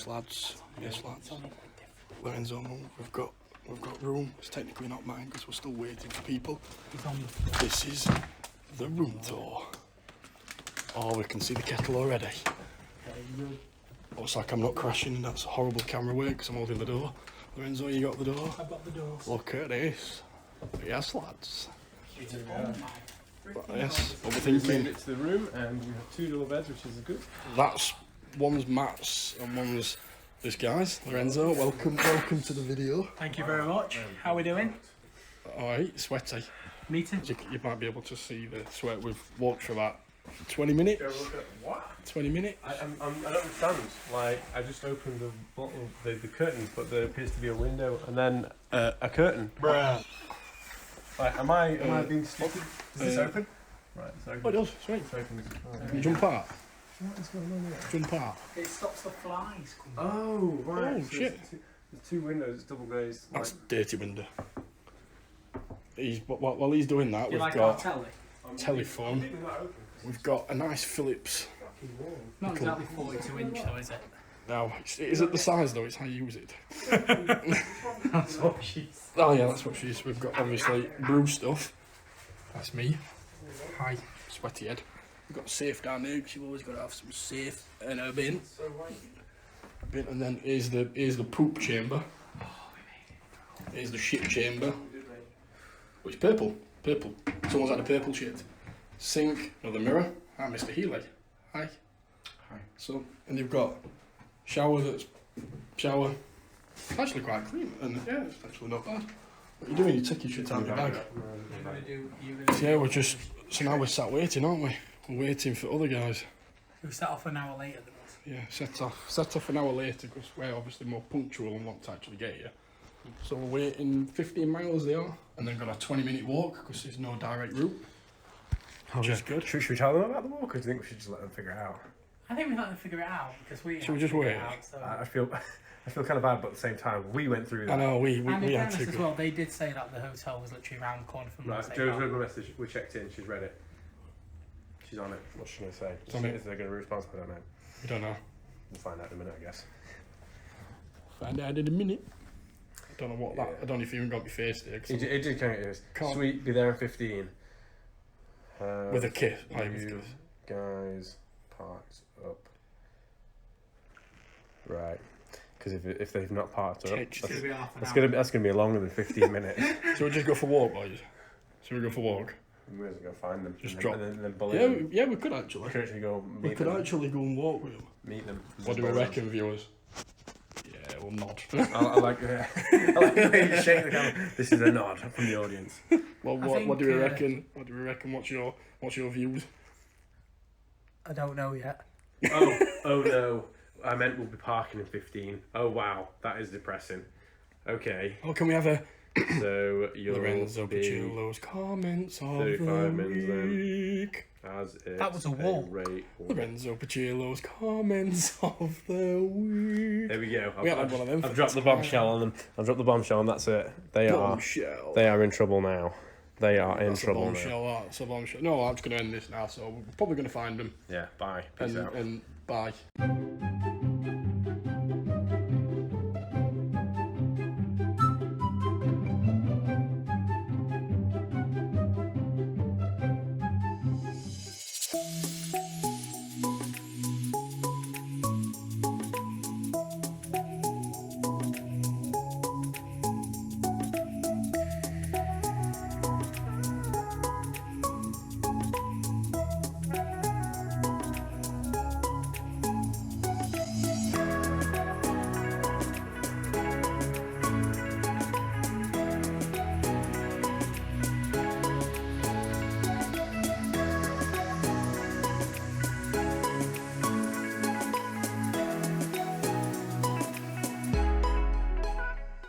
Yes, lads. Yes, lads. Lorenzo, we've got room. It's technically not mine because we're still waiting for people. This is the room tour. Oh, we can see the kettle already. Looks like I'm not crashing, and that's a horrible camera work because I'm holding the door. Lorenzo, you got the door? I've got the door. Look at this. Yes, lads. Yes, what we're thinking. It's the room, and we have 2 double beds, which is good. That's one's Matt's and one's this guy's. Lorenzo, welcome to the video. Thank you very much. How are we doing? Alright, sweaty. Me too. You might be able to see the sweat. We've walked for about 20 minutes. Go look at what? 20 minutes. I don't understand. Like, I just opened the bottle, the curtains, but there appears to be a window and then a curtain. Bruh. Like, am I being stupid? Is this open? Right, it's open. Oh, it does. Sweet. It's open. You jump out. What is going on here? Jump out. It stops the flies coming. Oh, right. Oh, so shit. There's 2 windows, it's double glazed. That's dirty window. While he's doing that, Do you we've like got our telly? telephone. We've got a nice Philips. Not exactly 42-inch though, is it? Now, is it the size though? It's how you use it. That's what she said. Oh yeah, that's what she is. We've got obviously brew stuff. That's me. Hi, sweaty head. We've got a safe down there because you've always got to have some safe in a bin. And then here's the poop chamber. Here's the shit chamber. Which purple? Purple. Someone's had a purple shit. Sink, another mirror. Hi, Mr. Healy. Hi. Hi. So, and you've got shower. It's actually quite clean, and yeah, it's actually not bad. What are you doing? You take your shit out of your bag. So yeah, so now we're sat waiting, aren't we? We're waiting for other guys. We set off an hour later than us. Yeah, set off an hour later because we're obviously more punctual and want to actually get here. So we're waiting 15 miles they are, and then got a 20-minute walk because there's no direct route. Which is good. Should we tell them about the walk, or do you think we should just let them figure it out? I think we let them figure it out because we. Should we just wait? Out, so. I feel kind of bad, but at the same time, we went through that. I know, we and had in fairness to as go. well, they did say that the hotel was literally around the corner from Right, us. Joe's read my message. We checked in. She's read it. She's on it. What's she going to say? It's on it. Is they going to respond? I don't know. We don't know. We'll find out in a minute, I guess. Find out in a minute. I don't know what that. I don't know if you even got my face there. It did kind of. Can't- Sweet, be there in 15. With a kiss. You guys parked up. Right. Because if they've not parked up, It's going to be half an hour. that's gonna be longer than 15 minutes. So we just go for a walk, boys. So we go for a walk. We might as well go find them. Just and drop. Then, and then bully Yeah, them. yeah, we could actually. We could actually go We meet could them. actually go and walk with them. Meet them. What do we reckon, viewers? Yeah, we'll nod. I like the way you shake the camera. This is a nod from the audience. Well, what do we reckon? What do we reckon? What's your views? I don't know yet. Oh no. I meant we'll be parking in 15. Oh wow, that is depressing. Okay. Oh, can we have a So you'll Lorenzo be Paciullo's comments of 35 the minutes then. week? as it's That was a wall. rate. Lorenzo Paciullo's comments of the week. There we go. We haven't had one of them I've for dropped the time. bombshell on them. I've dropped the bombshell, and that's it. Bombshell. They are in trouble now. They are in That's a trouble now. bombshell. That's a bombshell. No, I'm just going to end this now. So we're probably going to find them Yeah. Bye. Peace out. and bye.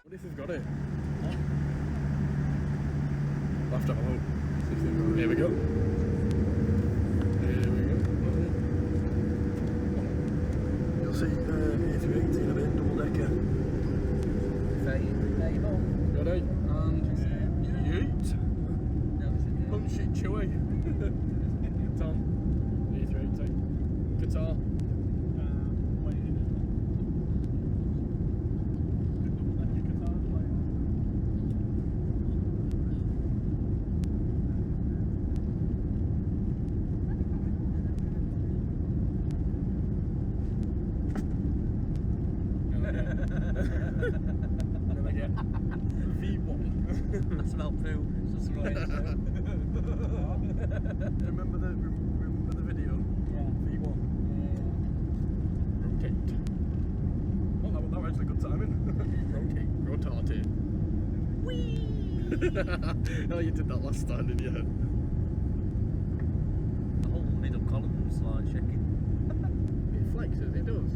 What if they've got it? We'll have to have a look. See if they've got it. Here we go. Here we go. You'll see A318 of it, double decker. Got it. And yeet. Punch it, chewy. Tom. A318. Guitar. smell poo. It's just right. Remember the video? Yeah. V1. Rotate. Oh, that was actually good timing. Rotate. Rotate. Whee! Oh, you did that last time, didn't you? The whole middle column's like shaking. It flexes, it does.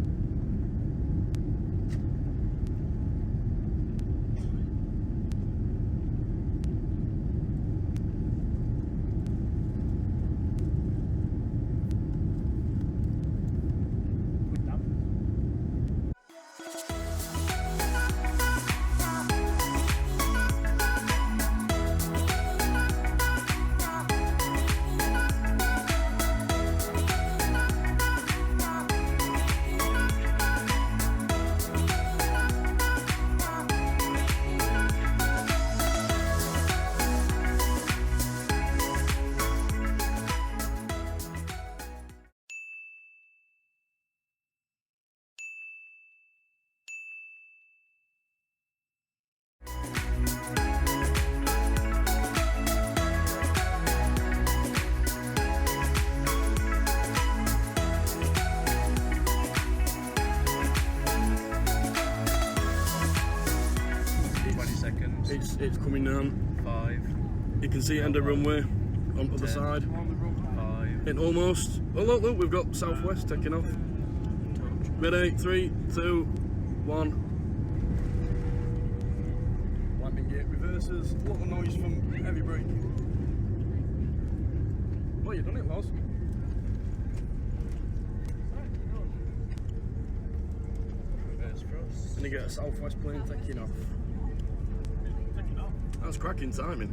It's coming down. 5. You can see it end of runway onto the side. 5. It almost. Oh look, we've got Southwest taking off. Ready? 3, 2, 1. Landing gear reverses. A lot of noise from heavy braking. Oh, you done it, Loz. Reverse thrust. And you get a Southwest plane taking off. That's cracking timing.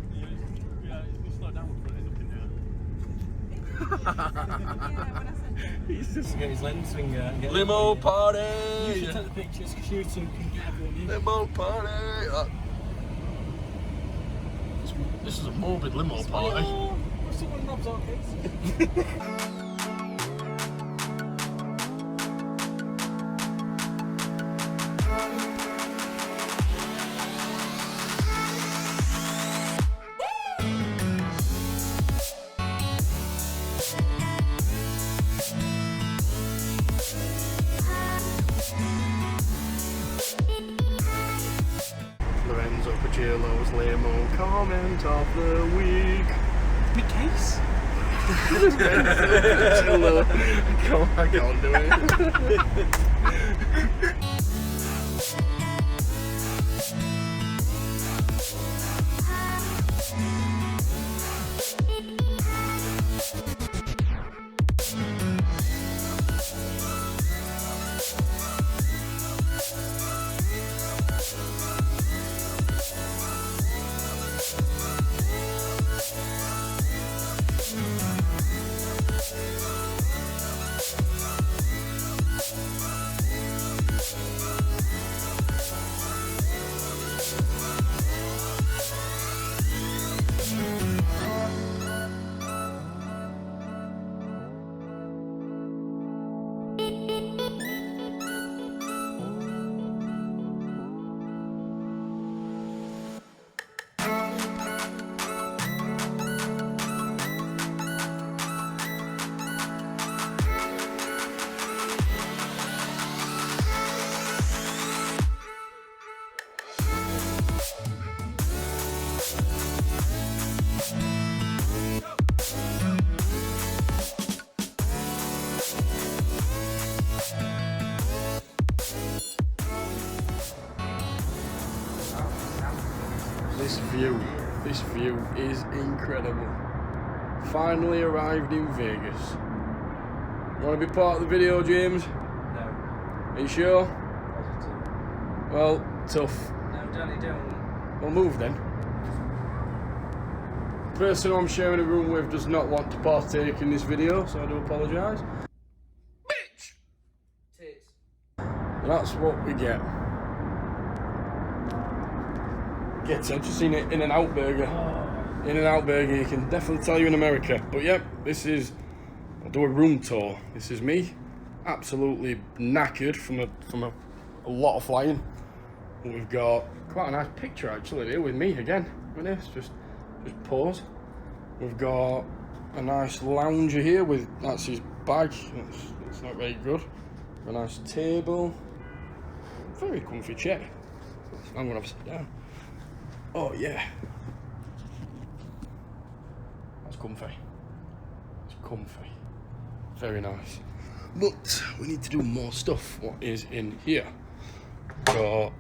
Yeah, you slow down with it up in there. He's just Get his lens finger and get limo party. You should take the pictures because you two can get everyone in. Limo party. This is a morbid limo party. We're still on Rob's Arcades. Lorenzo Paciello's limo comment of the week. My case? Paciello. I can't do it. This view is incredible. Finally arrived in Vegas. Want to be part of the video, James? No. Are you sure? Positive. Well, tough. No, Daddy, don't. We'll move then. The person I'm sharing a room with does not want to partake in this video, so I do apologise. Bitch! Tits. That's what we get. I've just seen it In-N-Out Burger. In-N-Out Burger, you can definitely tell you in America. But yep, this is, I'll do a room tour. This is me, absolutely knackered from a lot of flying. We've got quite a nice picture actually here with me again. Look at this, just pause. We've got a nice lounger here with, that's his bag, it's not very good. A nice table, very comfy chair. I'm gonna have to sit down. Oh yeah, that's comfy. It's comfy, very nice. But we need to do more stuff. What is in here? Got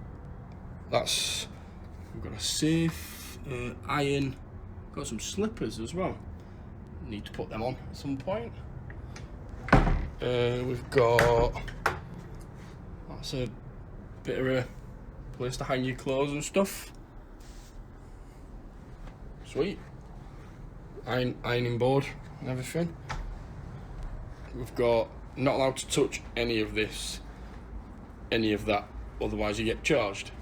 we've got a safe, iron. Got some slippers as well. Need to put them on at some point. We've got, that's a bit of a place to hang your clothes and stuff. Sweet. Ironing board and everything. We've got, not allowed to touch any of this, any of that, otherwise you get charged.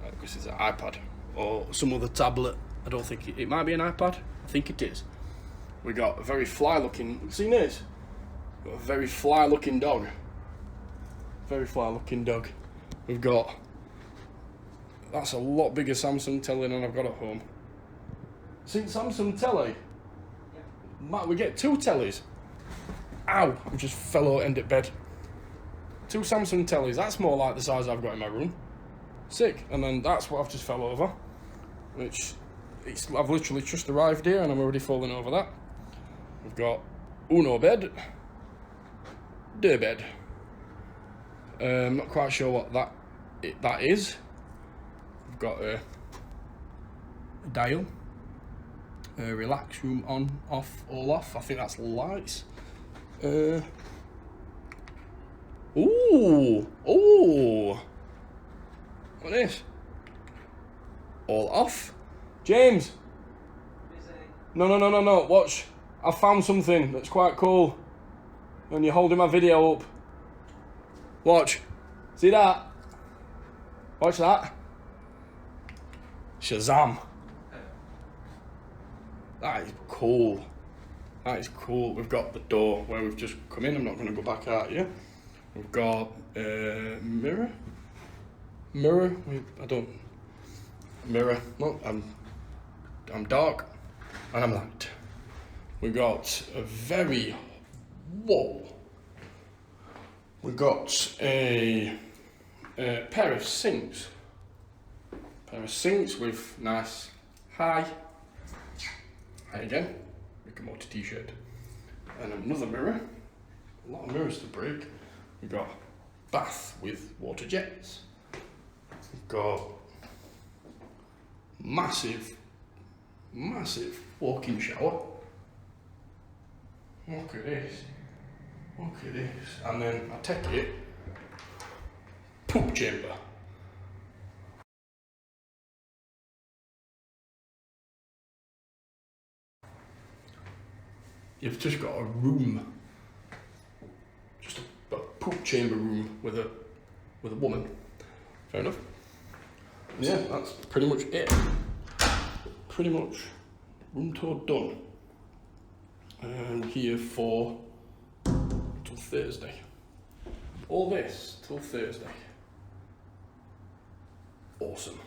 Because it's an iPad or some other tablet. I don't think it might be an iPad. I think it is. We got a very fly looking, seen this? Got a very fly looking dog. Very fly looking dog. We've got, that's a lot bigger Samsung telly than I've got at home. See Samsung telly? Matt, we get 2 tellies. Ow, I just fell out end at bed. 2 Samsung tellies, that's more like the size I've got in my room. Sick, and then that's what I've just fell over. Which, I've literally just arrived here and I'm already falling over that. We've got Uno bed, day bed. Not quite sure what that is. We've got a dial, a relax room on, off, all off. I think that's lights. Ooh, what is this? All off. James. No. Watch. I found something that's quite cool. And you're holding my video up. Watch. See that? Watch that. Shazam. That is cool. That is cool. We've got the door where we've just come in. I'm not going to go back out here. We've got a mirror. Mirror. Mirror. Look, I'm dark and I'm light. We got a very, whoa. We got a pair of sinks. With nice hi again, Rick and Morty t-shirt. And another mirror. A lot of mirrors to break. We've got bath with water jets. We've got massive walk-in shower. Look at this. And then I take it, poop chamber. You've just got a room, just a poop chamber room with a woman. Fair enough. Yeah, that's pretty much it. Pretty much room tour done. And here for till Thursday. All this till Thursday. Awesome.